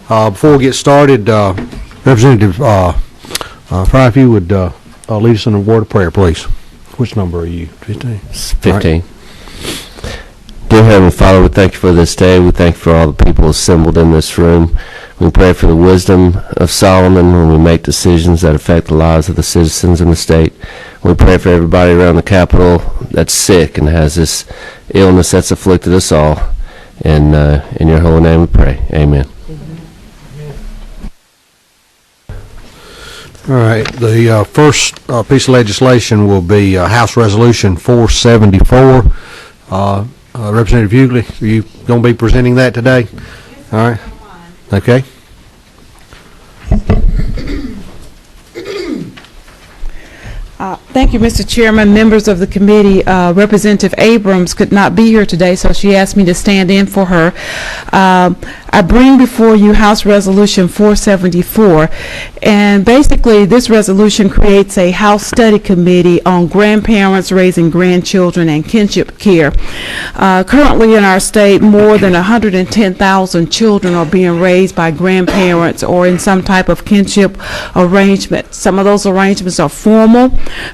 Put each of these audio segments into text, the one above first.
Before we get started, Representative Fry, if you would lead us in a word of prayer, please. Which number are you? 15? 15. Right. Dear Heavenly Father, we thank you for this day. We thank you for all the people assembled in this room. We pray for the wisdom of Solomon when we make decisions that affect the lives of the citizens in the state. We pray for everybody around the Capitol that's sick and has this illness that's afflicted us all. And in your holy name we pray. Amen. All right. The first piece of legislation will be House Resolution 474. Representative Hughley, are you going to be presenting that today? All right. Okay. Thank you, Mr. Chairman, members of the committee. Representative Abrams could not be here today, so she asked me to stand in for her. I bring before you House Resolution 474, and basically this resolution creates a House Study Committee on grandparents raising grandchildren and kinship care. Currently in our state, more than 110,000 children are being raised by grandparents or in some type of kinship arrangement. Some of those arrangements are formal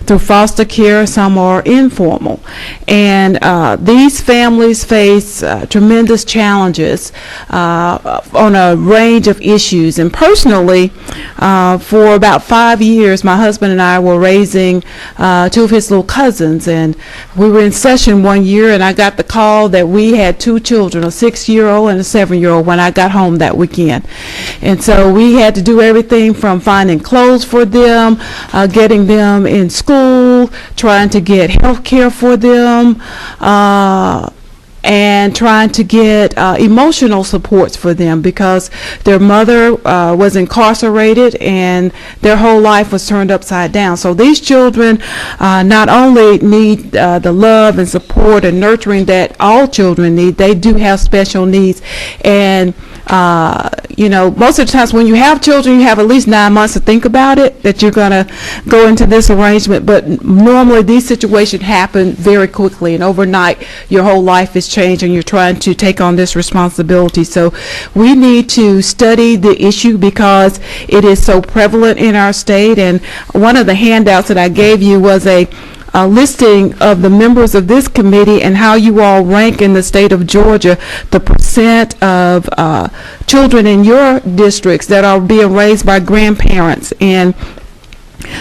through foster care, some are informal. And these families face tremendous challenges on a range of issues. And personally, for about 5 years, my husband and I were raising two of his little cousins, and we were in session one year, and I got the call that we had two children, a 6-year-old and a 7-year-old, when I got home that weekend. And so we had to do everything from finding clothes for them, getting them in school, trying to get health care for them, and trying to get emotional supports for them because their mother was incarcerated and their whole life was turned upside down. So these children not only need the love and support and nurturing that all children need, they do have special needs. And you know, most of the times when you have children, you have at least 9 months to think about it, that you're going to go into this arrangement. But normally these situations happen very quickly, and overnight your whole life is changed and you're trying to take on this responsibility. So we need to study the issue because it is so prevalent in our state. And one of the handouts that I gave you was a listing of the members of this committee and how you all rank in the state of Georgia, the percent of children in your districts that are being raised by grandparents, and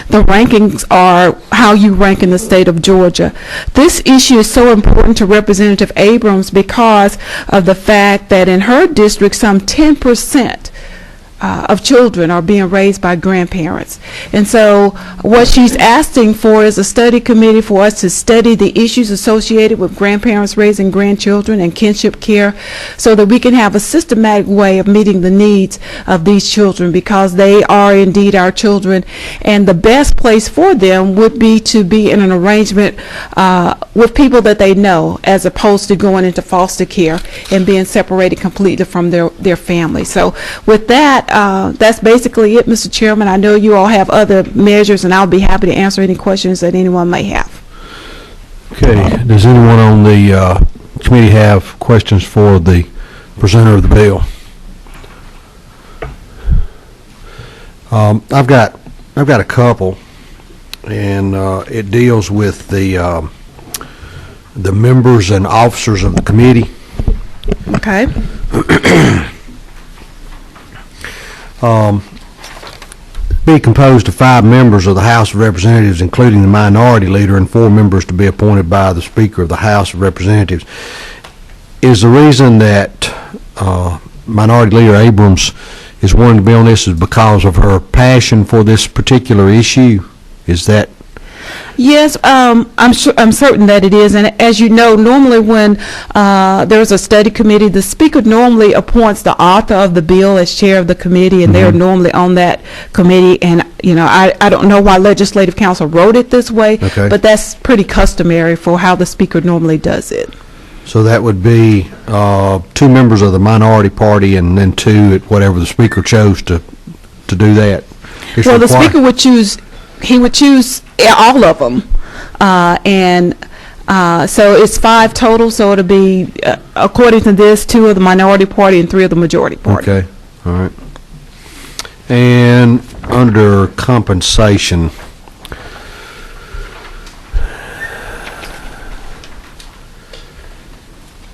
the rankings are how you rank in the state of Georgia. This issue is so important to Representative Abrams because of the fact that in her district some 10% of children are being raised by grandparents. And so what she's asking for is a study committee for us to study the issues associated with grandparents raising grandchildren and kinship care so that we can have a systematic way of meeting the needs of these children, because they are indeed our children, and the best place for them would be to be in an arrangement with people that they know, as opposed to going into foster care and being separated completely from their family. So with that, that's basically it, Mr. Chairman. I know you all have other measures, and I'll be happy to answer any questions that anyone may have. Okay. Does anyone on the committee have questions for the presenter of the bill? I've got a couple, and it deals with the members and officers of the committee. Okay. Be composed of 5 members of the House of Representatives, including the minority leader, and 4 members to be appointed by the Speaker of the House of Representatives. Is the reason that Minority Leader Abrams is wanting to be on this is because of her passion for this particular issue? Is that? Yes, I'm certain that it is. And as you know, normally when there's a study committee, the Speaker normally appoints the author of the bill as chair of the committee, and they're normally on that committee. And you know, I don't know why Legislative Council wrote it this way, but that's pretty customary for how the Speaker normally does it. So that would be 2 members of the minority party, and then 2 at whatever the Speaker chose to do that. Well, the Speaker would choose. He would choose all of them, so it's 5 total. So it'll be, according to this, 2 of the minority party and 3 of the majority party. Okay, All right. And under compensation,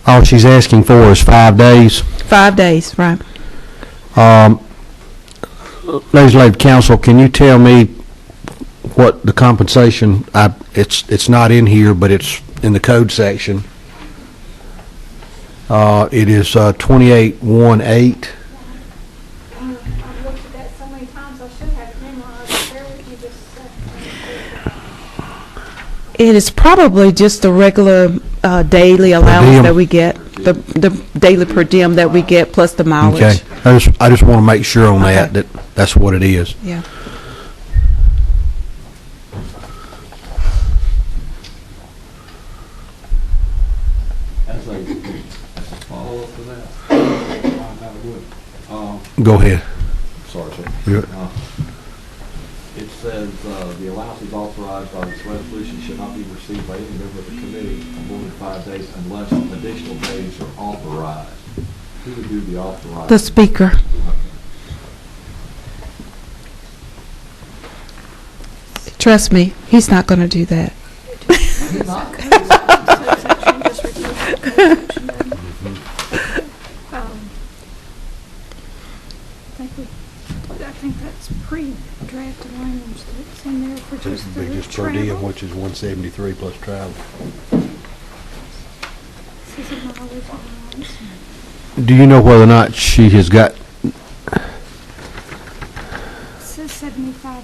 all she's asking for is 5 days. 5 days, right. Legislative Council, can you tell me what the compensation, it's not in here, but it's in the code section. It is 2818. I've looked at that so many times, I should have it memorized. Bear with me just a second. It is probably just the regular daily diem. allowance that we get, the daily per diem that we get plus the mileage. Okay. I just want to make sure on that, that's what it is. Yeah. As a follow-up to that, I would, Go ahead. sorry, sir. You're- It says, the allowance is authorized by this resolution should not be received by any member of the committee for more than 5 days unless additional days are authorized. Who would do the authorized? The speaker. Trust me, he's not going to do that. I think that's pre-drafted language that's in there for just the travel. which is 173 plus travel. This is a mileage allowance. Do you know whether or not she has got, It says $75.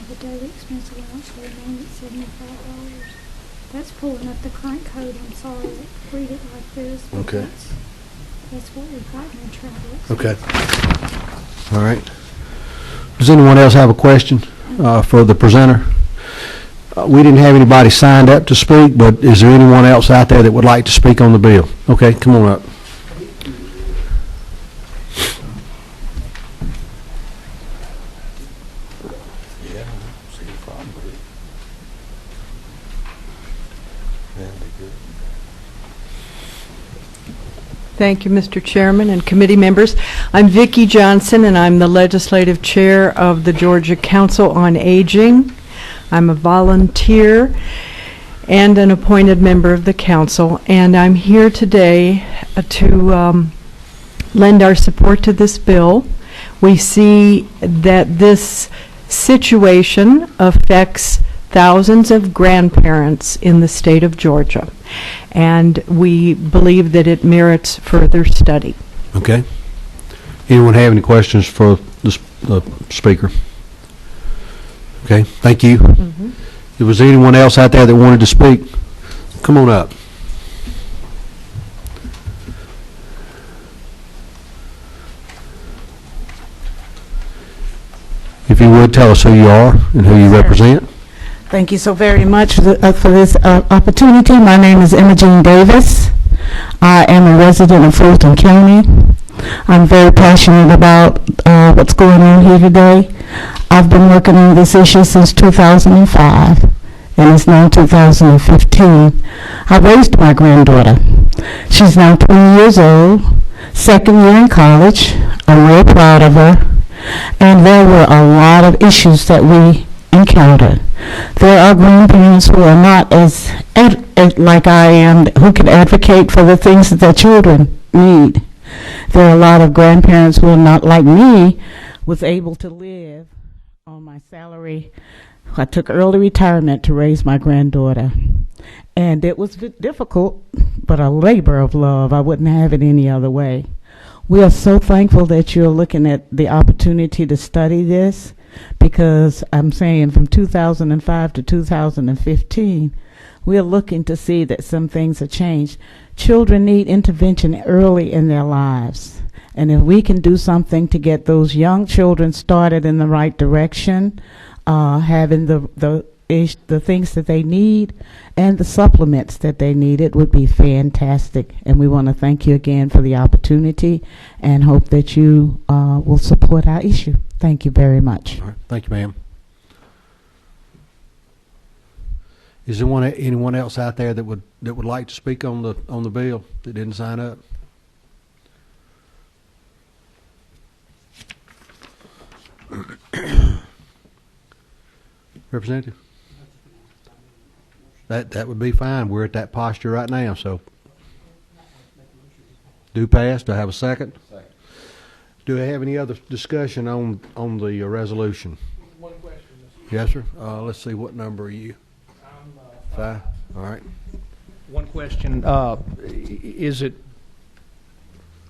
The daily expense allowance will remain at $75. That's pulling up the current code. I'm sorry to read it like this. But Okay. That's what we've got in the travel. okay. All right. Does anyone else have a question for the presenter? We didn't have anybody signed up to speak, but is there anyone else out there that would like to speak on the bill? Okay, come on up. Thank you, Mr. Chairman and committee members. I'm Vicki Johnson, and I'm the legislative chair of the Georgia Council on Aging. I'm a volunteer and an appointed member of the council, and I'm here today to lend our support to this bill. We see that this situation affects thousands of grandparents in the state of Georgia, and we believe that it merits further study. Okay. Anyone have any questions for the speaker? Okay, thank you. If was anyone else out there that wanted to speak, come on up. If you would, tell us who you are and who you represent. Thank you so very much for this opportunity. My name is Imogene Davis. I am a resident of Fulton County. I'm very passionate about what's going on here today. I've been working on this issue since 2005, and it's now 2015. I raised my granddaughter. She's now 20 years old, second year in college. I'm real proud of her. And there were a lot of issues that we encountered. There are grandparents who are not as like I am, who can advocate for the things that their children need. There are a lot of grandparents who are not like me, was able to live on my salary. I took early retirement to raise my granddaughter, and it was difficult, but a labor of love. I wouldn't have it any other way. We are so thankful that you're looking at the opportunity to study this, because I'm saying from 2005 to 2015, we're looking to see that some things have changed. Children need intervention early in their lives. And if we can do something to get those young children started in the right direction, having the things that they need and the supplements that they need, it would be fantastic. And we want to thank you again for the opportunity and hope that you will support our issue. Thank you very much. All right. Thank you, ma'am. Is there anyone else out there that would like to speak on the bill that didn't sign up? Representative? That would be fine. We're at that posture right now, so. Do pass. Do I have a second? Second. Do I have any other discussion on the resolution? One question, Mr. Yes, sir. Let's see, what number are you? I'm, 5. All right. One question, is it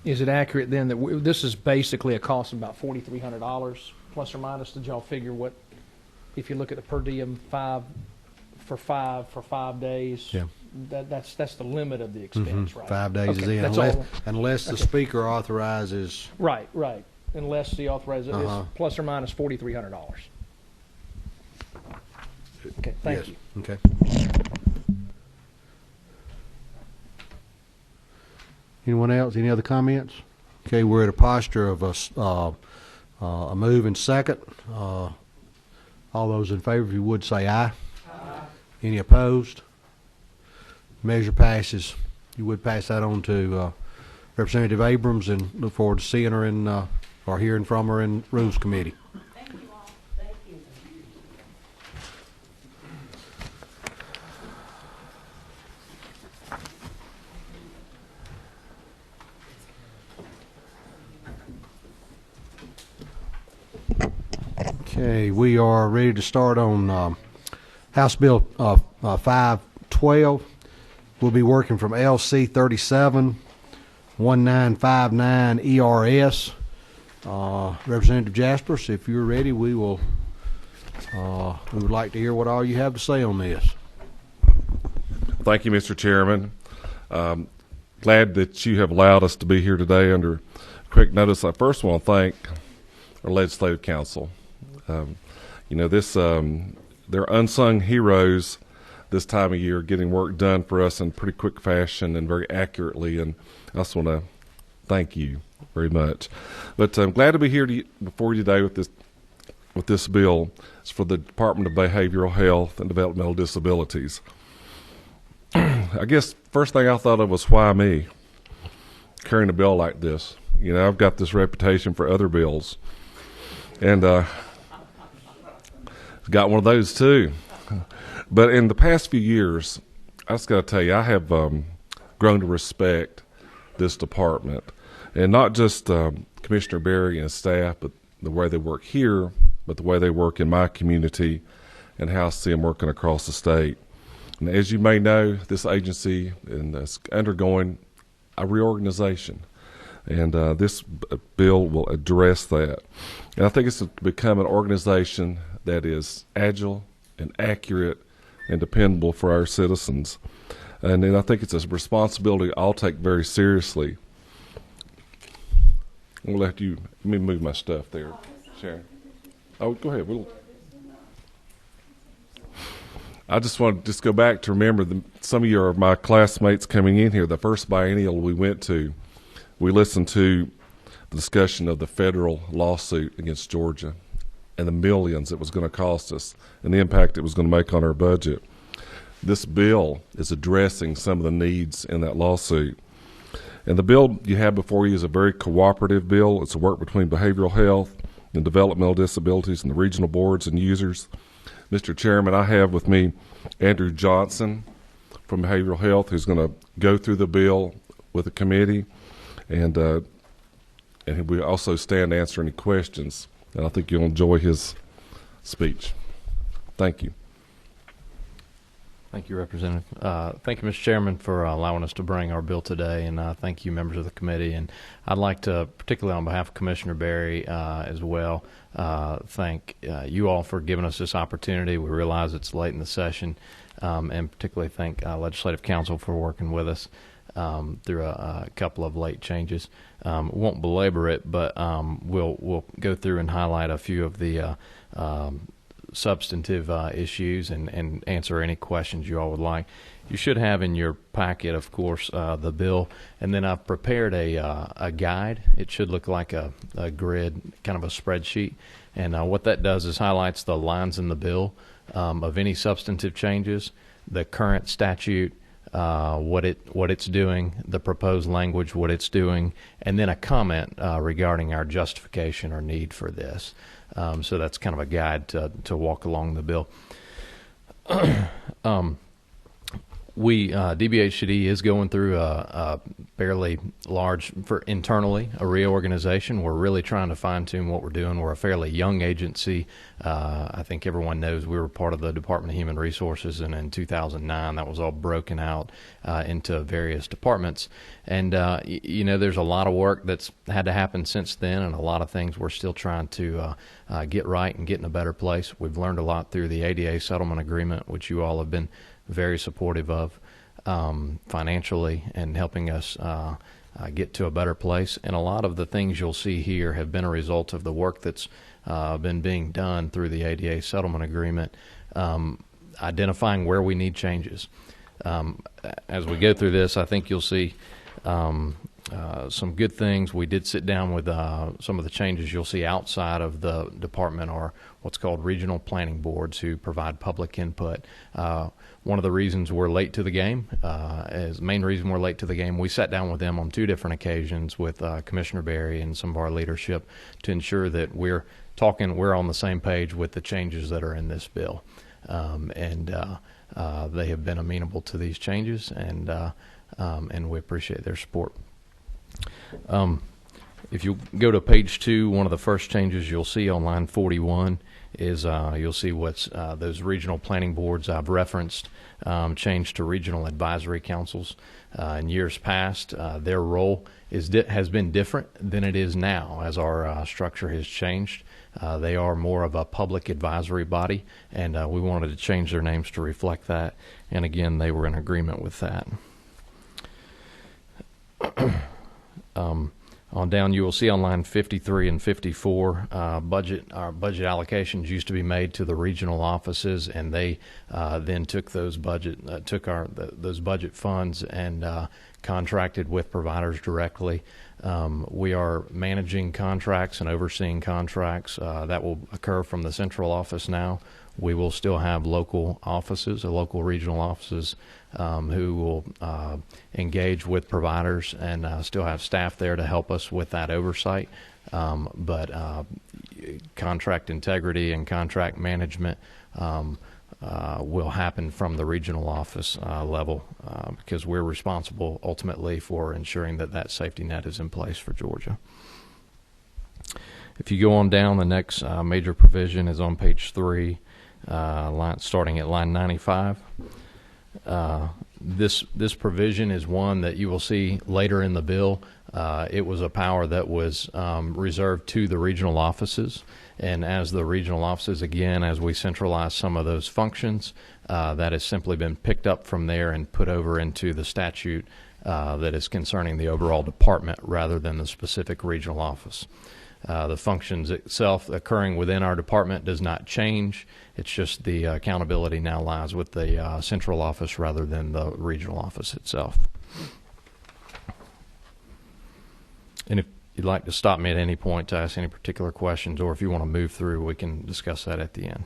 accurate then that this is basically a cost of about $4,300 plus or minus? Did y'all figure what, if you look at the per diem for 5 days? Yeah. That's the limit of the expense, right? 5 days is Okay, in, that's unless the Okay. speaker authorizes. Right, unless the authorizer Uh-huh. is plus or minus $4,300. Okay, thank Yes. you. Okay. Anyone else? Any other comments? Okay, we're at a posture of a move and second. All those in favor, if you would, say aye. Aye. Any opposed? Measure passes. You would pass that on to Representative Abrams, and look forward to seeing her in or hearing from her in Rules Committee. Thank you all. Thank you. Okay, we are ready to start on House Bill 512. We'll be working from LC 37-1959 ERS. Representative Jaspers, if you're ready, we would like to hear what all you have to say on this. Thank you, Mr. Chairman. Glad that you have allowed us to be here today under quick notice. I first want to thank our Legislative Council. They're unsung heroes this time of year, getting work done for us in pretty quick fashion and very accurately, and I just want to thank you very much. But I'm glad to be here before you today with this bill. It's for the Department of Behavioral Health and Developmental Disabilities. I guess first thing I thought of was, why me carrying a bill like this? You know, I've got this reputation for other bills, and got one of those too. But in the past few years, I just got to tell you, I have grown to respect this department, and not just Commissioner Berry and staff, but the way they work here, but the way they work in my community, and how I see them working across the state. And as you may know, this agency is undergoing a reorganization, and this bill will address that. And I think it's to become an organization that is agile and accurate and dependable for our citizens. And then I think it's a responsibility I'll take very seriously. I'm going to let me move my stuff there, Sharon. Oh, go ahead. I just want to go back to remember some of you are my classmates coming in here. The first biennial we went to, we listened to the discussion of the federal lawsuit against Georgia and the millions it was going to cost us and the impact it was going to make on our budget. This bill is addressing some of the needs in that lawsuit. And the bill you have before you is a very cooperative bill. It's a work between behavioral health and developmental disabilities and the regional boards and users. Mr. Chairman, I have with me Andrew Johnson from Behavioral Health, who's going to go through the bill with the committee, and we also stand to answer any questions. And I think you'll enjoy his speech. Thank you. Thank you, Representative. Thank you, Mr. Chairman, for allowing us to bring our bill today, and thank you, members of the committee. And I'd like to, particularly on behalf of Commissioner Berry as well, thank you all for giving us this opportunity. We realize it's late in the session, and particularly thank Legislative Council for working with us through a couple of late changes. We won't belabor it, but we'll go through and highlight a few of the substantive issues and answer any questions you all would like. You should have in your packet, of course, the bill, and then I've prepared a guide. It should look like a grid, kind of a spreadsheet, and what that does is highlights the lines in the bill of any substantive changes, the current statute, what it's doing, the proposed language, what it's doing, and then a comment regarding our justification or need for this. So that's kind of a guide to walk along the bill. DBHCD is going through a fairly large, internally, a reorganization. We're really trying to fine-tune what we're doing. We're a fairly young agency. I think everyone knows we were part of the Department of Human Resources, and in 2009 that was all broken out into various departments. And, there's a lot of work that's had to happen since then, and a lot of things we're still trying to get right and get in a better place. We've learned a lot through the ADA settlement agreement, which you all have been very supportive of financially and helping us get to a better place. And a lot of the things you'll see here have been a result of the work that's been being done through the ADA settlement agreement, identifying where we need changes. As we go through this, I think you'll see some good things. We did sit down with some of the changes you'll see outside of the department are what's called regional planning boards who provide public input. One of the reasons we're late to the game, main reason we're late to the game, we sat down with them on 2 different occasions with Commissioner Berry and some of our leadership to ensure that we're on the same page with the changes that are in this bill. They have been amenable to these changes, and we appreciate their support. If you go to page 2, one of the first changes you'll see on line 41 is you'll see what's those regional planning boards I've referenced changed to regional advisory councils. In years past, their role has been different than it is now as our structure has changed. They are more of a public advisory body, and we wanted to change their names to reflect that. And again, they were in agreement with that. On down, you will see on line 53 and 54, our budget allocations used to be made to the regional offices, and they then took those budget funds and contracted with providers directly. We are managing contracts and overseeing contracts. That will occur from the central office now. We will still have local regional offices who will engage with providers and still have staff there to help us with that oversight. But contract integrity and contract management will happen from the regional office level because we're responsible ultimately for ensuring that safety net is in place for Georgia. If you go on down, the next major provision is on page 3. Starting at line 95. This provision is one that you will see later in the bill. It was a power that was reserved to the regional offices, and as the regional offices, again, as we centralize some of those functions, that has simply been picked up from there and put over into the statute that is concerning the overall department rather than the specific regional office. The functions itself occurring within our department does not change. It's just the accountability now lies with the central office rather than the regional office itself. And if you'd like to stop me at any point to ask any particular questions, or if you want to move through, we can discuss that at the end.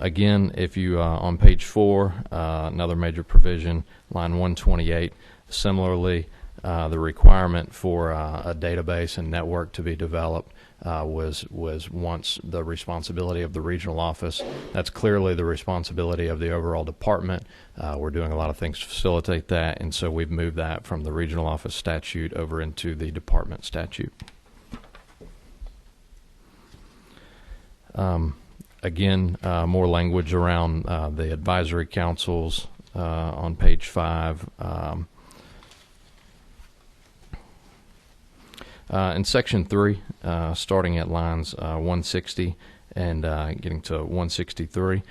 Again, if you on page 4, another major provision, line 128, similarly, the requirement for a database and network to be developed was once the responsibility of the regional office. That's clearly the responsibility of the overall department. We're doing a lot of things to facilitate that, and so we've moved that from the regional office statute over into the department statute. Again, more language around the advisory councils on page 5. In Section 3, starting at lines 160 and getting to 163,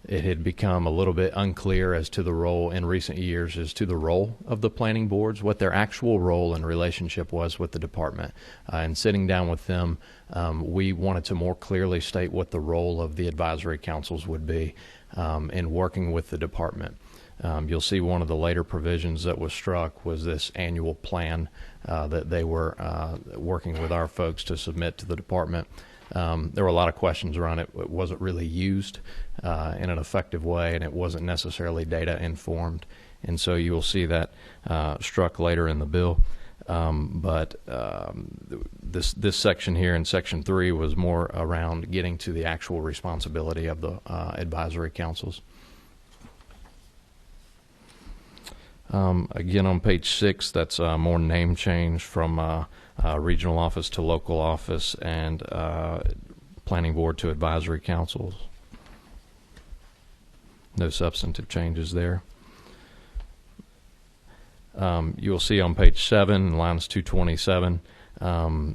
it had become a little bit unclear as to the role in recent years as to the role of the planning boards, what their actual role and relationship was with the department. And sitting down with them, we wanted to more clearly state what the role of the advisory councils would be in working with the department. You'll see one of the later provisions that was struck was this annual plan that they were working with our folks to submit to the department. There were a lot of questions around it. It wasn't really used in an effective way, and it wasn't necessarily data informed. And so you will see that struck later in the bill. This section here in Section 3 was more around getting to the actual responsibility of the advisory councils. Again, on page 6, that's more name change from regional office to local office and planning board to advisory councils. No substantive changes there. You'll see on page 7, lines 227,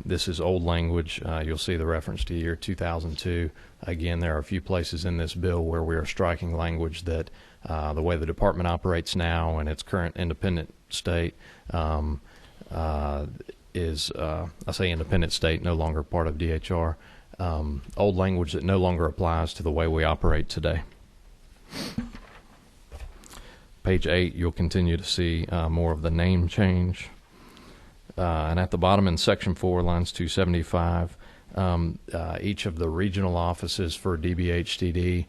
this is old language. You'll see the reference to year 2002. Again, there are a few places in this bill where we are striking language that the way the department operates now in its current independent state is, I say independent state, no longer part of DHR, old language that no longer applies to the way we operate today. Page 8, you'll continue to see more of the name change. And at the bottom in Section 4, lines 275, each of the regional offices for DBHTD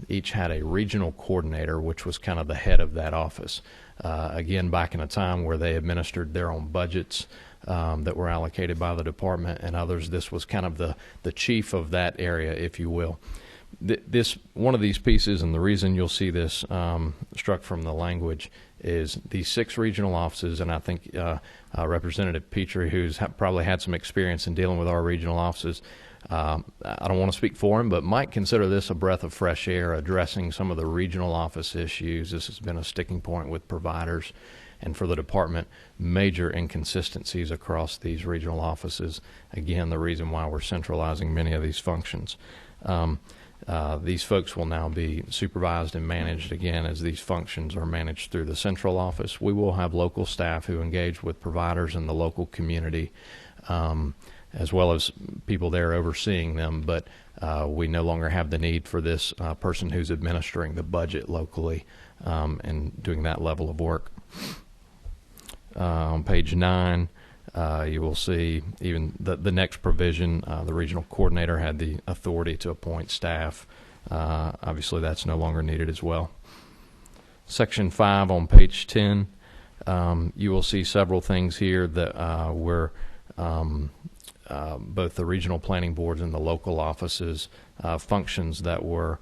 each had a regional coordinator, which was kind of the head of that office. Again, back in a time where they administered their own budgets that were allocated by the department and others, this was kind of the chief of that area, if you will. This one of these pieces, and the reason you'll see this struck from the language, is these 6 regional offices, and I think Representative Petrie, who's probably had some experience in dealing with our regional offices, I don't want to speak for him, but might consider this a breath of fresh air, addressing some of the regional office issues. This has been a sticking point with providers, and for the department, major inconsistencies across these regional offices. Again, the reason why we're centralizing many of these functions. These folks will now be supervised and managed again as these functions are managed through the central office. We will have local staff who engage with providers in the local community, as well as people there overseeing them, but we no longer have the need for this person who's administering the budget locally and doing that level of work. On page 9, you will see even the next provision, the regional coordinator had the authority to appoint staff. Obviously, that's no longer needed as well. Section 5 on page 10, you will see several things here that were both the regional planning boards and the local offices, functions that were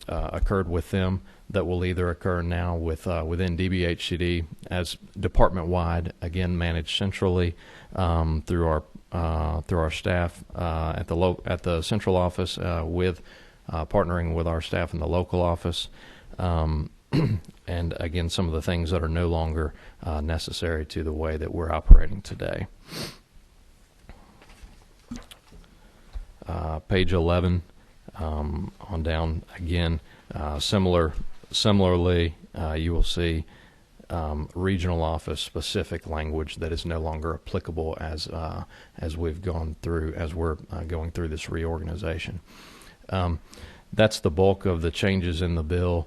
occurred with them that will either occur now within DBHCD as department-wide, again managed centrally through our staff at the central office with partnering with our staff in the local office, and again some of the things that are no longer necessary to the way that we're operating today. Page 11 on down again, similarly, you will see regional office specific language that is no longer applicable as we've gone through, as we're going through this reorganization. That's the bulk of the changes in the bill.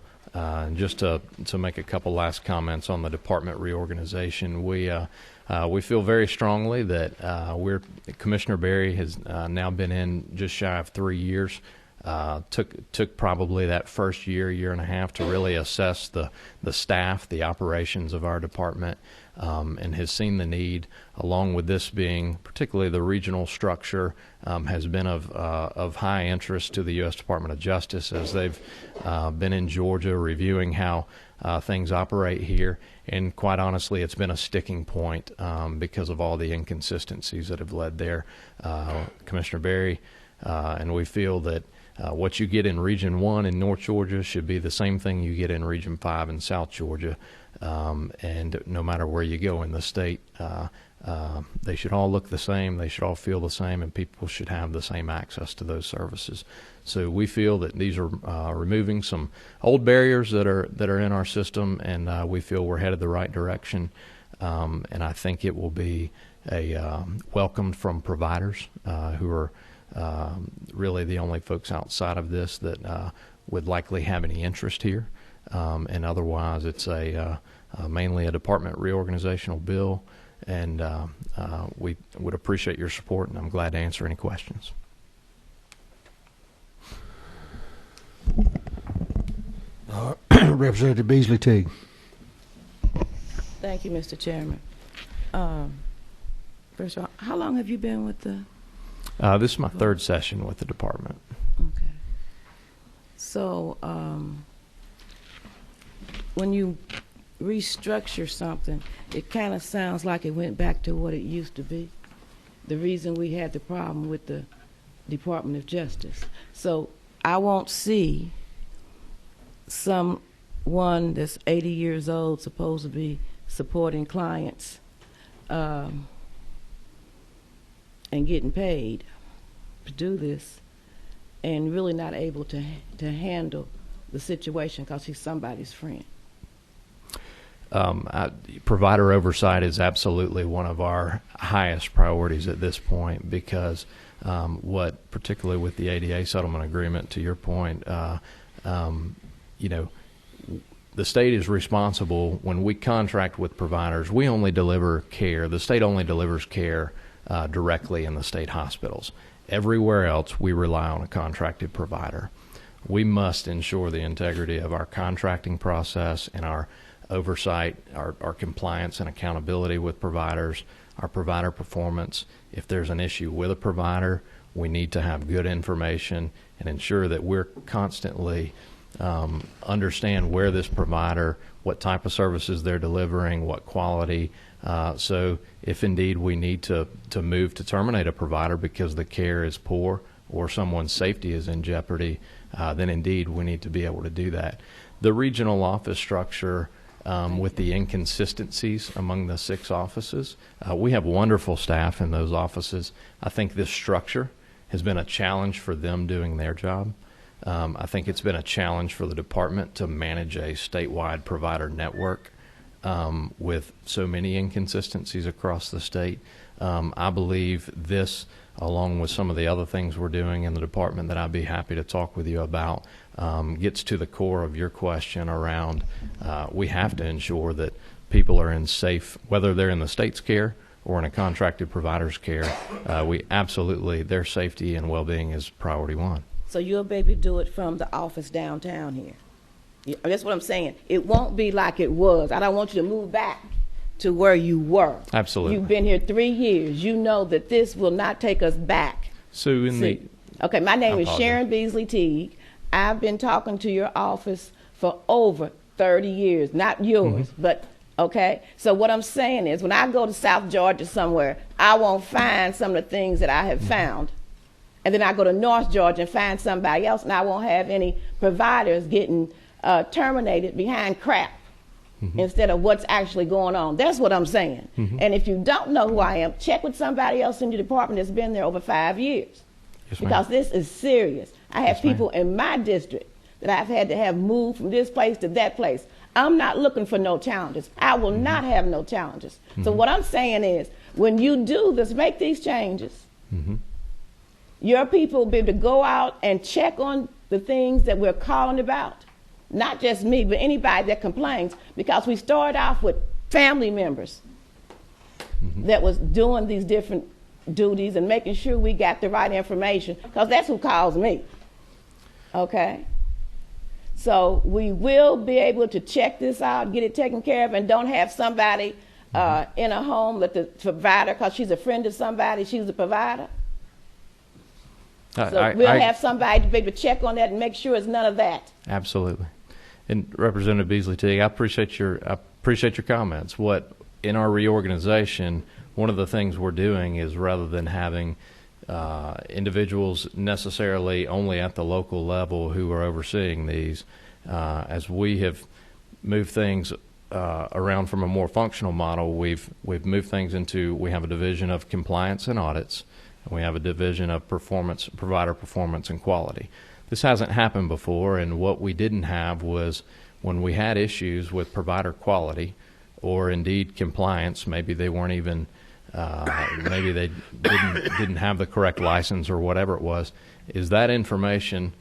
Just to make a couple last comments on the department reorganization, we feel very strongly that Commissioner Berry has now been in just shy of 3 years. Took probably that first year and a half to really assess the staff, the operations of our department, and has seen the need, along with this being particularly the regional structure, has been of high interest to the U.S. Department of Justice as they've been in Georgia reviewing how things operate here. And quite honestly, it's been a sticking point because of all the inconsistencies that have led there. Commissioner Berry and we feel that what you get in Region 1 in North Georgia should be the same thing you get in Region 5 in South Georgia. And no matter where you go in the state, they should all look the same, they should all feel the same, and people should have the same access to those services. So we feel that these are removing some old barriers that are in our system, and we feel we're headed the right direction. And I think it will be welcomed from providers who are really the only folks outside of this that would likely have any interest here. And otherwise, it's mainly a department reorganizational bill, and we would appreciate your support, and I'm glad to answer any questions. Representative Beasley Teague. Thank you, Mr. Chairman. First of all, how long have you been with the? This is my third session with the department. Okay. So, when you restructure something, it kind of sounds like it went back to what it used to be. The reason we had the problem with the Department of Justice. So, I won't see someone that's 80 years old supposed to be supporting clients and getting paid to do this and really not able to handle the situation because he's somebody's friend. Provider oversight is absolutely one of our highest priorities at this point because particularly with the ADA settlement agreement, to your point, the state is responsible when we contract with providers. We only deliver care. The state only delivers care directly in the state hospitals. Everywhere else, we rely on a contracted provider. We must ensure the integrity of our contracting process and our oversight, our compliance and accountability with providers, our provider performance. If there's an issue with a provider, we need to have good information and ensure that we're constantly understand where this provider, what type of services they're delivering, what quality. So if indeed we need to move to terminate a provider because the care is poor or someone's safety is in jeopardy, then indeed we need to be able to do that. The regional office structure with the inconsistencies among the 6 offices, we have wonderful staff in those offices. I think this structure has been a challenge for them doing their job. I think it's been a challenge for the department to manage a statewide provider network with so many inconsistencies across the state. I believe this, along with some of the other things we're doing in the department that I'd be happy to talk with you about, gets to the core of your question around we have to ensure that people are in safe, whether they're in the state's care or in a contracted provider's care, we absolutely, their safety and well-being is priority one. So you'll be able to do it from the office downtown here. That's what I'm saying. It won't be like it was. I don't want you to move back to where you were. Absolutely. You've been here 3 years. You know that this will not take us back. So Okay, my name is Sharon Beasley Teague. I've been talking to your office for over 30 years, not yours, but okay. So what I'm saying is when I go to South Georgia somewhere, I won't find some of the things that I have found. And then I go to North Georgia and find somebody else, and I won't have any providers getting terminated behind crap instead of what's actually going on. That's what I'm saying. And if you don't know who I am, check with somebody else in your department that's been there over 5 years. Yes, because this is serious. I have people in my district that I've had to have moved from this place to that place. I'm not looking for no challenges. I will not have no challenges. So what I'm saying is, when you do this, make these changes, your people will be able to go out and check on the things that we're calling about. Not just me, but anybody that complains, because we started off with family members that was doing these different duties and making sure we got the right information, because that's who calls me. Okay? So we will be able to check this out, get it taken care of, and don't have somebody in a home that the provider, because she's a friend of somebody, she's the provider. So we'll have somebody to be able to check on that and make sure it's none of that. Absolutely. And Representative Beasley Teague, I appreciate your comments. What in our reorganization, one of the things we're doing is, rather than having individuals necessarily only at the local level who are overseeing these, as we have moved things around from a more functional model, we've moved things into, we have a division of compliance and audits, and we have a division of provider performance and quality. This hasn't happened before, and what we didn't have was, when we had issues with provider quality or indeed compliance, maybe they weren't even, maybe they didn't have the correct license or whatever it was, is that information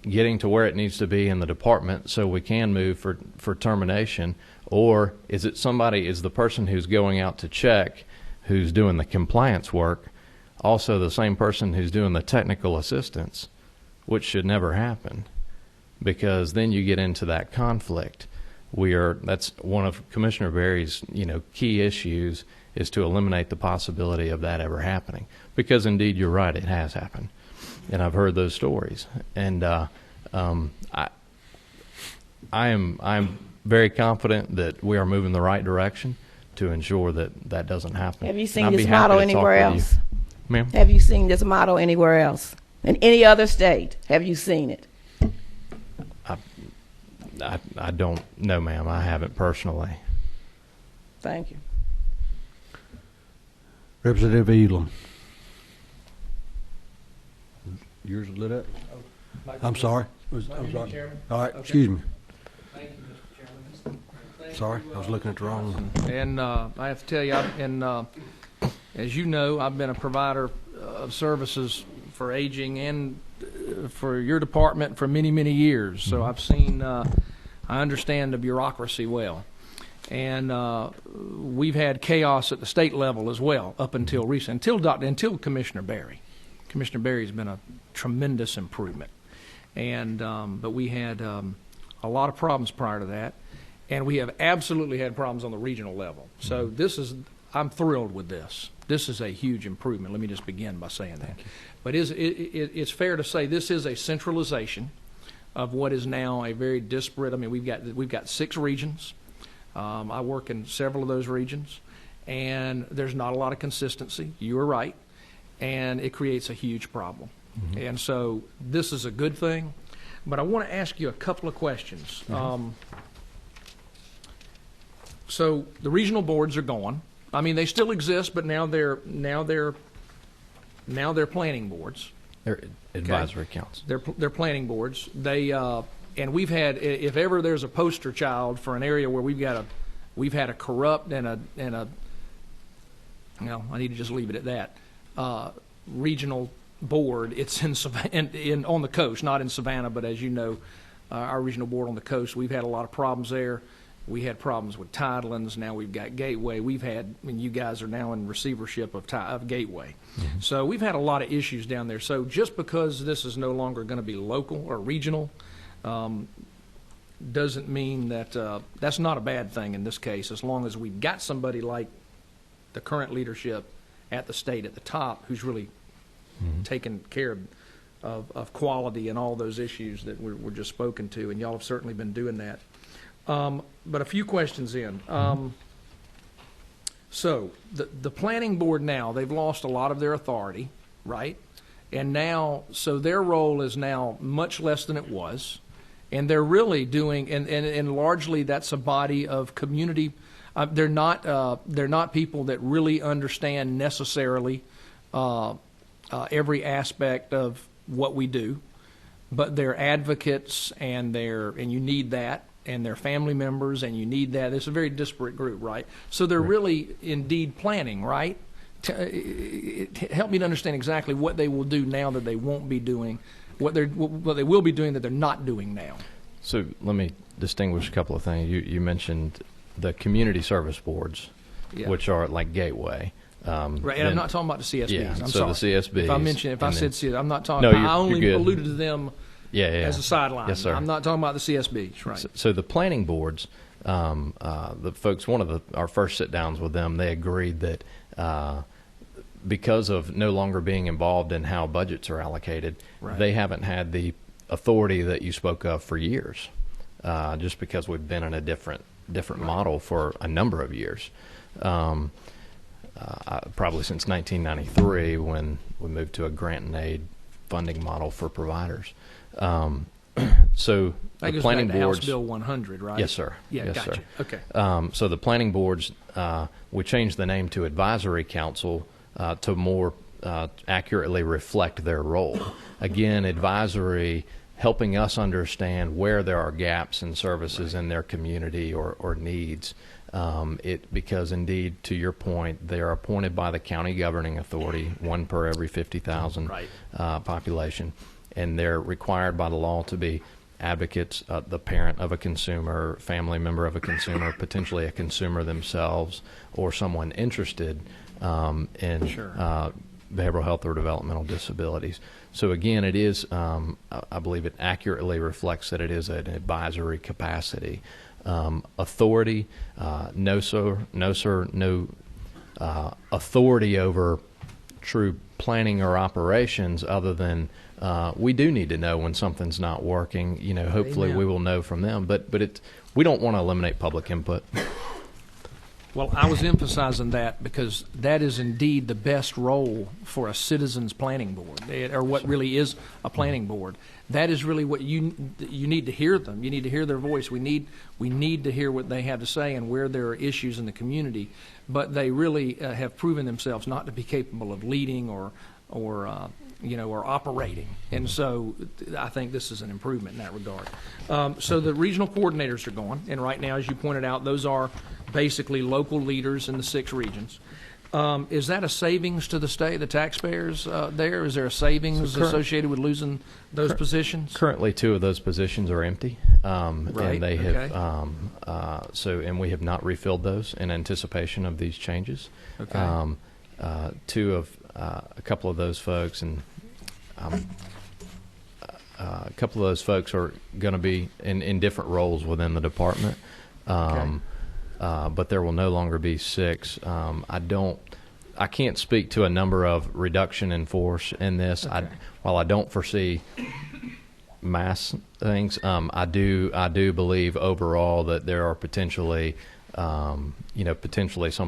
getting to where it needs to be in the department so we can move for termination, or is it somebody, is the person who's going out to check, who's doing the compliance work, also the same person who's doing the technical assistance, which should never happen, because then you get into that conflict. That's one of Commissioner Berry's, key issues, is to eliminate the possibility of that ever happening. Because indeed, you're right, it has happened, and I've heard those stories. And I'm very confident that we are moving the right direction to ensure that that doesn't happen. Have you And seen I'd be this happy model to talk anywhere with you. else? Ma'am? Have you seen this model anywhere else? In any other state? Have you seen it? I don't know, ma'am. I haven't personally. Thank you. Representative Elam. Yours lit up? I'm sorry. I'm sorry. All right, excuse me. Thank you, Mr. Chairman. Sorry, I was looking at the wrong one. And I have to tell you, as you know, I've been a provider of services for aging and for your department for many, many years. So I've seen, I understand the bureaucracy well. And we've had chaos at the state level as well up until recent, until Commissioner Berry. Commissioner Berry's been a tremendous improvement. And but we had a lot of problems prior to that. And we have absolutely had problems on the regional level. So I'm thrilled with this. This is a huge improvement. Let me just begin by saying that. But it's fair to say this is a centralization of what is now a very disparate. I mean, we've got 6 regions. I work in several of those regions, and there's not a lot of consistency. You are right, and it creates a huge problem. And so this is a good thing. But I want to ask you a couple of questions. So the regional boards are gone. I mean, they still exist, but now they're planning boards. They're advisory councils. They're planning boards. They and we've had, if ever there's a poster child for an area where we've had a corrupt and a well, I need to just leave it at that. Regional board. It's in on the coast, not in Savannah, but as you know, our regional board on the coast. We've had a lot of problems there. We had problems with Tidelands. Now we've got Gateway. You guys are now in receivership of Gateway. So we've had a lot of issues down there. So just because this is no longer going to be local or regional doesn't mean that that's not a bad thing in this case, as long as we've got somebody like the current leadership at the state at the top who's really taking care of quality and all those issues that were just spoken to, and y'all have certainly been doing that. But a few questions in. So the planning board now, they've lost a lot of their authority, right? And now, so their role is now much less than it was. And they're really doing, and largely that's a body of community. They're not people that really understand necessarily every aspect of what we do, but they're advocates, and you need that. And they're family members, and you need that. It's a very disparate group, right? So they're really indeed planning, right? Help me to understand exactly what they will do now that they won't be doing, what they will be doing that they're not doing now. So let me distinguish a couple of things. You mentioned the community service boards, which are like Gateway. Right, and I'm not talking about the CSBs. Yeah, I'm so sorry. the CSBs. If I said CSBs, I'm not talking. No, I only you're good. alluded to them. As a sideline. Yes, sir. I'm not talking about the CSBs, right? So the planning boards, the folks, one of our first sit-downs with them, they agreed that because of no longer being involved in how budgets are allocated, they haven't had the authority that you spoke of for years, just because we've been in a different model for a number of years. Probably since 1993 when we moved to a grant and aid funding model for providers. So that the goes back to boards, House Bill 100, right? Yes, sir. Yeah, yes, gotcha. sir. Okay. So the planning boards, we changed the name to advisory council to more accurately reflect their role. Again, advisory, helping us understand where there are gaps in services in their community or needs. Because indeed, to your point, they are appointed by the county governing authority, one per every 50,000 population, and they're required by the law to be advocates, the parent of a consumer, family member of a consumer, potentially a consumer themselves, or someone interested in behavioral health or developmental disabilities. So again, it is, I believe it accurately reflects that it is an advisory capacity. Authority, no sir, no authority over true planning or operations other than we do need to know when something's not working. You know, hopefully Amen. we will know from them. But we don't want to eliminate public input. Well, I was emphasizing that because that is indeed the best role for a citizens planning board, or what really is a planning board. That is really what you need to hear them. You need to hear their voice. We need to hear what they have to say and where there are issues in the community. But they really have proven themselves not to be capable of leading or operating. And so I think this is an improvement in that regard. So the regional coordinators are gone, and right now, as you pointed out, those are basically local leaders in the 6 regions. Is that a savings to the state, the taxpayers there? Is there a savings associated with losing those positions? Currently, 2 of those positions are empty, Right, and they okay. have and we have not refilled those in anticipation of these changes. Okay. A couple of those folks, and a couple of those folks are going to be in different roles within the department. But there will no longer be 6. I can't speak to a number of reduction in force in this. Okay. While I don't foresee mass things, I do believe overall that there are potentially some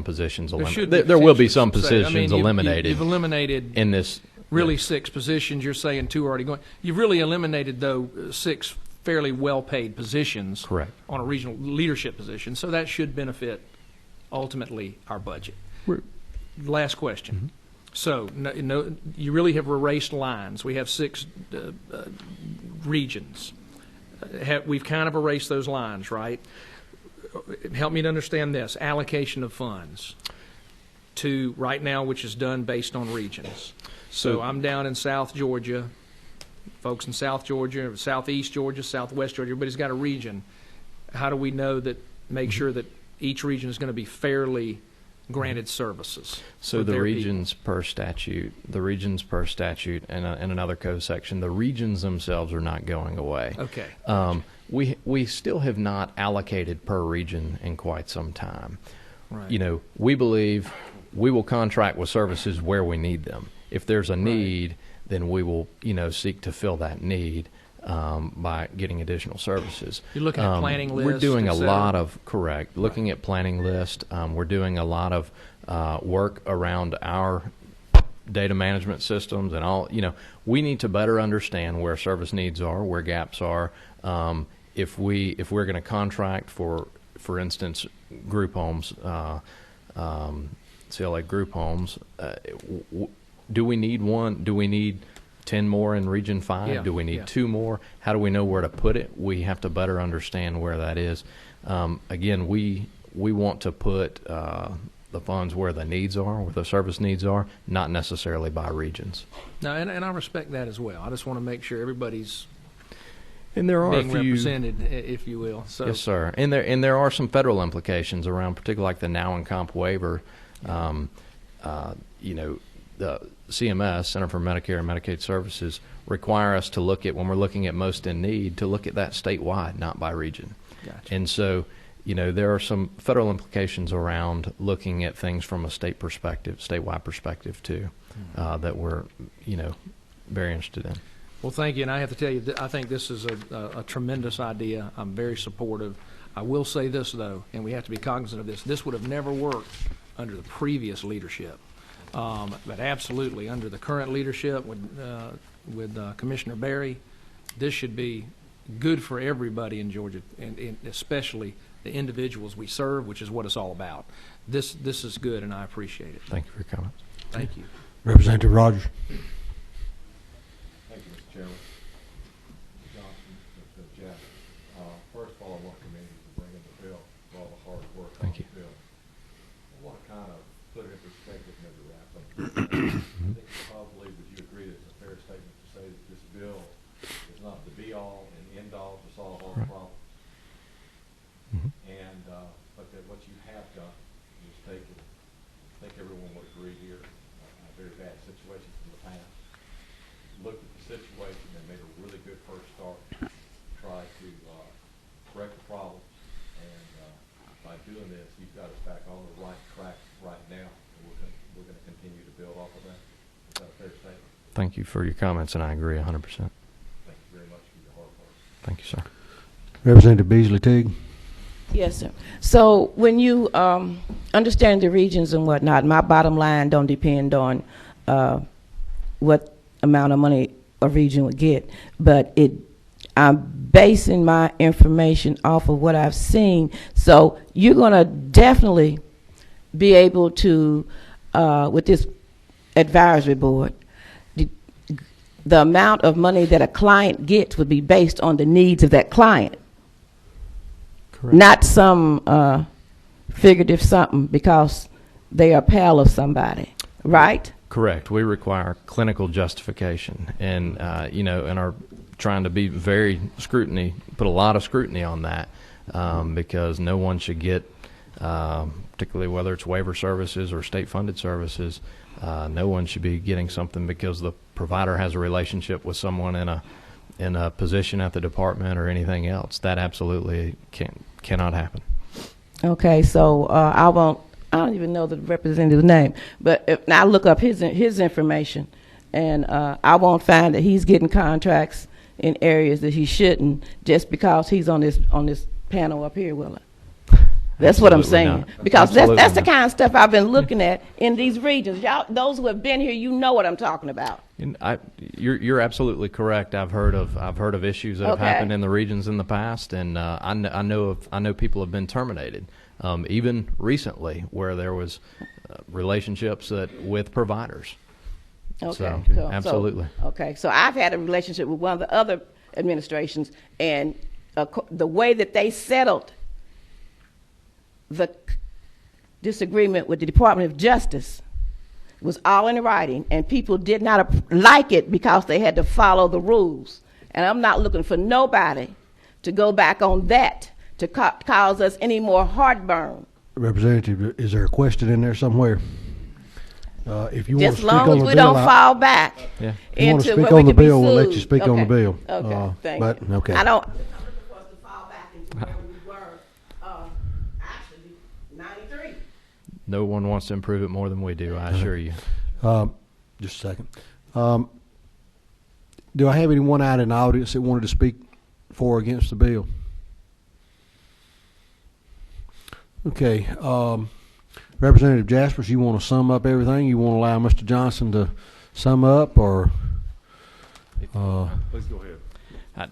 positions eliminated. There will be some positions eliminated. You've eliminated in this. Really 6 positions. You're saying 2 are already going. You've really eliminated, though, 6 fairly well-paid positions. Correct. On a regional leadership position. So that should benefit, ultimately, our budget. Last question. Mm-hmm. So you really have erased lines. We have 6 regions. We've kind of erased those lines, right? Help me to understand this. Allocation of funds to right now, which is done based on regions. So I'm down in South Georgia. Folks in South Georgia, Southeast Georgia, Southwest Georgia, everybody's got a region. How do we know that, make sure that each region is going to be fairly granted services? So the regions per statute, and another code section, the regions themselves are not going away. Okay. We still have not allocated per region in quite some time. Right. You know, we believe we will contract with services where we need them. If there's a need, then we will, seek to fill that need by getting additional services. You're looking at planning lists. We're doing a et cetera? lot of looking at planning list. We're doing a lot of work around our data management systems and all. We need to better understand where service needs are, where gaps are. If we're going to contract for instance, group homes, CLA group homes. Do we need one? Do we need 10 more in Region 5? Yeah, Do we need 2 more? How do we know where to put it? We have to better understand where that is. Again, we want to put the funds where the needs are, where the service needs are, not necessarily by regions. No, and I respect that as well. I just want to make sure everybody's and there are being a few, represented, if you will. So, yes, sir. And there are some federal implications around, particularly like the now and comp waiver. The CMS, Center for Medicare and Medicaid Services, require us to look at, when we're looking at most in need, to look at that statewide, not by region. Gotcha. And so, there are some federal implications around looking at things from a statewide perspective too, that we're, very interested in. Well, thank you, and I have to tell you, I think this is a tremendous idea. I'm very supportive. I will say this, though, and we have to be cognizant of this. This would have never worked under the previous leadership. But absolutely, under the current leadership with Commissioner Berry, this should be good for everybody in Georgia, and especially the individuals we serve, which is what it's all about. This is good, and I appreciate it. Thank you for your comments. Thank you. Representative Rogers. Thank you, Mr. Chairman. Mr. Johnson, Mr. Jeff. First of all, I want to commend you for bringing the bill, for all the hard work on Thank you. the bill. I want to kind of put it in perspective, maybe wrap up. I think probably would you agree that it's a fair statement to say that this bill is not the be-all and end-all to solve all the problems? And but that what you have done is taken, I think everyone would agree here, a very bad situation from the past. Looked at the situation and made a really good first start, try to correct the problems, and by doing this, you've got us back on the right track right now. And Thank you for your comments, and I agree 100%. Thank you very much for your hard work. Thank you, sir. Representative Beasley Teague. Yes, sir. So when you understand the regions and whatnot, my bottom line don't depend on what amount of money a region would get, but I'm basing my information off of what I've seen. So you're going to definitely be able to, with this advisory board, the amount of money that a client gets would be based on the needs of that client. Correct. Not some figurative something because they are a pal of somebody, right? Correct. We require clinical justification, and and are trying to be put a lot of scrutiny on that, because no one should get, particularly whether it's waiver services or state-funded services, no one should be getting something because the provider has a relationship with someone in a position at the department or anything else. That absolutely cannot happen. Okay, so I don't even know the representative's name, but if I look up his information, and I won't find that he's getting contracts in areas that he shouldn't just because he's on this panel up here, will it? That's what I'm saying. Not. Because Absolutely that's the not. kind of stuff I've been looking at in these regions. Y'all, those who have been here, you know what I'm talking about. And you're absolutely correct. I've heard of issues that have Okay. happened in the regions in the past, and I know people have been terminated, even recently, where there was relationships with providers. Okay, So, cool. absolutely. Okay, so I've had a relationship with one of the other administrations, and the way that they settled the disagreement with the Department of Justice was all in writing, and people did not like it because they had to follow the rules. And I'm not looking for nobody to go back on that to cause us any more heartburn. Representative, is there a question in there somewhere? If you want Just to as speak long on as the we bill, don't fall back Yeah. if you want to into speak where on we the could be bill, we'll let you sued. speak on the Okay. bill. Okay, thank But, you. okay. I don't. For us to fall back into where we were, actually, 93. No one wants to improve it more than we do, I assure you. Just a second. Do I have anyone out in the audience that wanted to speak for or against the bill? Okay. Representative Jaspers, you want to sum up everything? You want to allow Mr. Johnson to sum up, or Please go ahead.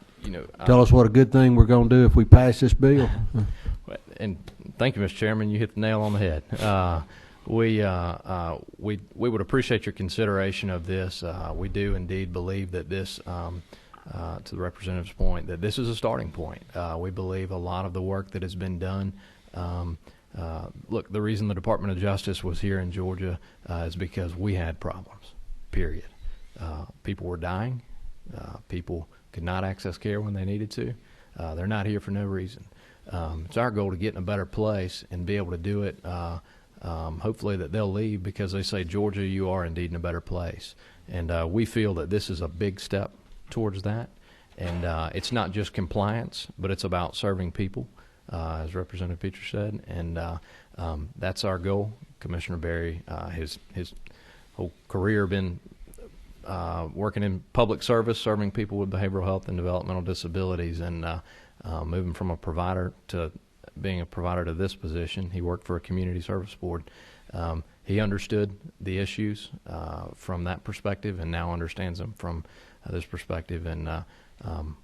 tell us what a good thing we're going to do if we pass this bill? And thank you, Mr. Chairman. You hit the nail on the head. We would appreciate your consideration of this. We do indeed believe that this, to the representative's point, that this is a starting point. We believe a lot of the work that has been done. Look, the reason the Department of Justice was here in Georgia is because we had problems, period. People were dying. People could not access care when they needed to. They're not here for no reason. It's our goal to get in a better place and be able to do it. Hopefully that they'll leave because they say, Georgia, you are indeed in a better place. And we feel that this is a big step towards that. And it's not just compliance, but it's about serving people. As Representative Peters said, and that's our goal. Commissioner Berry, his whole career been working in public service, serving people with behavioral health and developmental disabilities, and moving from a provider to being a provider to this position. He worked for a community service board. He understood the issues from that perspective, and now understands them from this perspective, and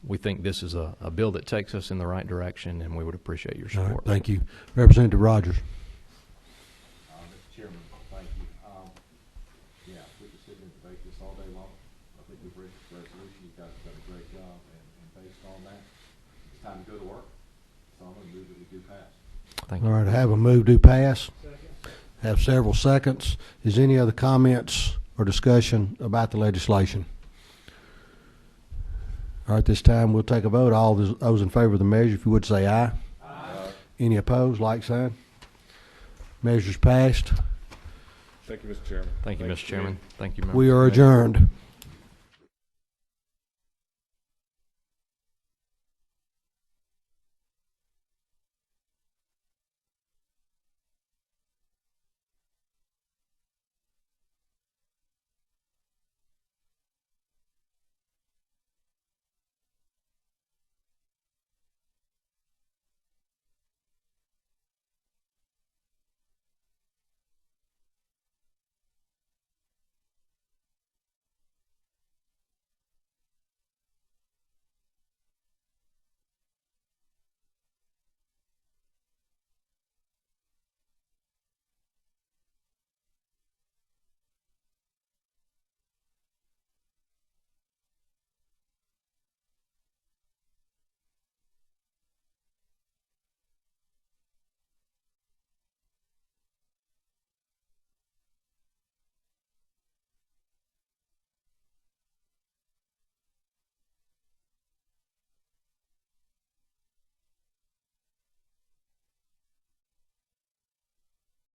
we think this is a bill that takes us in the right direction, and we would appreciate your All support. right, thank you. Representative Rogers. Mr. Chairman, thank you. Yeah, we could sit and debate this all day long. I think we've reached a resolution. You guys have done a great job, and based on that, it's time to go to work. So I'm going to move that we do pass. Thank you. All right, I have a move to pass. Have several seconds. Is any other comments or discussion about the legislation? All right, this time we'll take a vote. All those in favor of the measure, if you would say aye. Aye. Any opposed, like sign. Measure's passed. Thank you, Mr. Chairman. Thank you, Mr. Chairman. Thank you, members We of are the committee. adjourned.